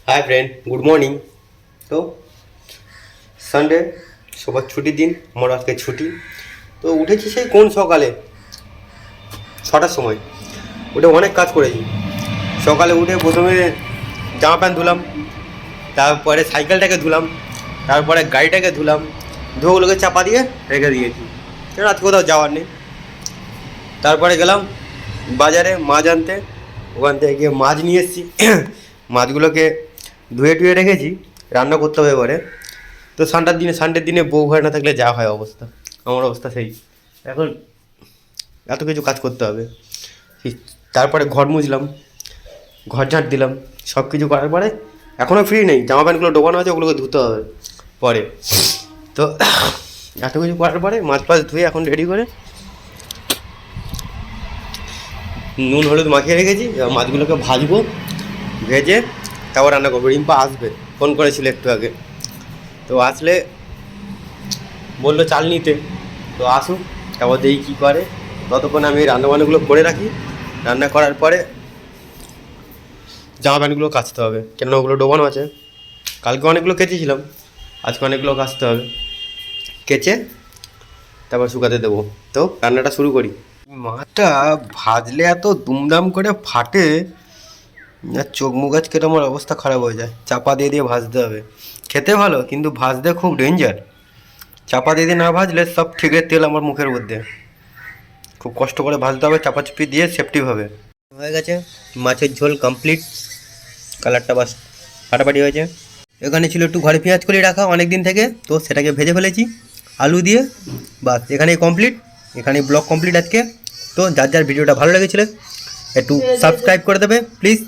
Hi friend, good morning. তো Sunday, সবার ছুটির দিন, আমার আজকে ছুটি। তো উঠেছি সেই কোন সকালে 6টার সময়। উঠে অনেক কাজ করেছি। সকালে উঠে প্রথমে জামা প্যান্ট ধুলাম, তারপরে সাইকেলটাকে ধুলাম, তারপরে গাড়িটাকে ধুলাম, ধোগুলোকে চাপা দিয়ে রেখে দিয়েছি, কারণ আজকে কোথাও যাওয়ার নেই। তারপরে গেলাম বাজারে মাছ আনতে, ওখান থেকে গিয়ে মাছ নিয়ে এসেছি। মাছগুলোকে ধুয়ে টুয়ে রেখেছি, রান্না করতে হবে এবারে। তো সানডের দিনে বউ ঘরে না থাকলে যা হয় অবস্থা, আমার অবস্থা সেই। এখন এত কিছু কাজ করতে হবে। তারপরে ঘর মুছলাম, ঘর ঝাঁট দিলাম, সব কিছু করার পরে এখনও ফ্রি নেই, জামা প্যান্টগুলো ডোবানো আছে, ওগুলোকে ধুতে হবে পরে। তো এত কিছু করার পরে মাছ ফাছ ধুয়ে এখন রেডি করে নুন হলুদ মাখিয়ে রেখেছি। এবার মাছগুলোকে ভাজবো, ভেজে তারপর রান্না করবো। রিম্পা আসবে, ফোন করেছিল একটু আগে। তো আসলে বললো চাল নিতে, তো আসুক, তারপর দেখি কী করে। ততক্ষণ আমি রান্নাবান্নাগুলো করে রাখি। রান্না করার পরে জামা প্যান্টগুলো কাচতে হবে, কেন ওগুলো ডোবানো আছে। কালকে অনেকগুলো কেচেছিলাম, আজকে অনেকগুলো কাচতে হবে। কেচে তারপর শুকাতে দেবো। তো রান্নাটা শুরু করি। মাছটা ভাজলে এত দুমদাম করে ফাটে, আর চোখ মুখ আজকে আমার অবস্থা খারাপ হয়ে যায়। চাপা দিয়ে দিয়ে ভাজতে হবে। খেতে ভালো, কিন্তু ভাজতে খুব ডেঞ্জার। চাপা দিয়ে দিয়ে না ভাজলে সব ঠিকের তেল আমার মুখের মধ্যে। খুব কষ্ট করে ভাজতে হবে, চাপাচুপি দিয়ে সেফটিভাবে। হয়ে গেছে মাছের ঝোল কমপ্লিট। কালারটা বাস ফাটাফাটি হয়েছে। এখানে ছিল একটু ঘরে পেঁয়াজ করে রাখা অনেক দিন থেকে, তো সেটাকে ভেজে ফেলেছি আলু দিয়ে। বাস এখানেই কমপ্লিট, এখানেই ব্লগ কমপ্লিট আজকে। তো যার যার ভিডিওটা ভালো লেগেছিল একটু সাবস্ক্রাইব করে দেবে প্লিজ।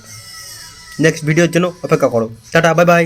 নেক্সট ভিডিওর জন্য অপেক্ষা করো। Tata, bye bye.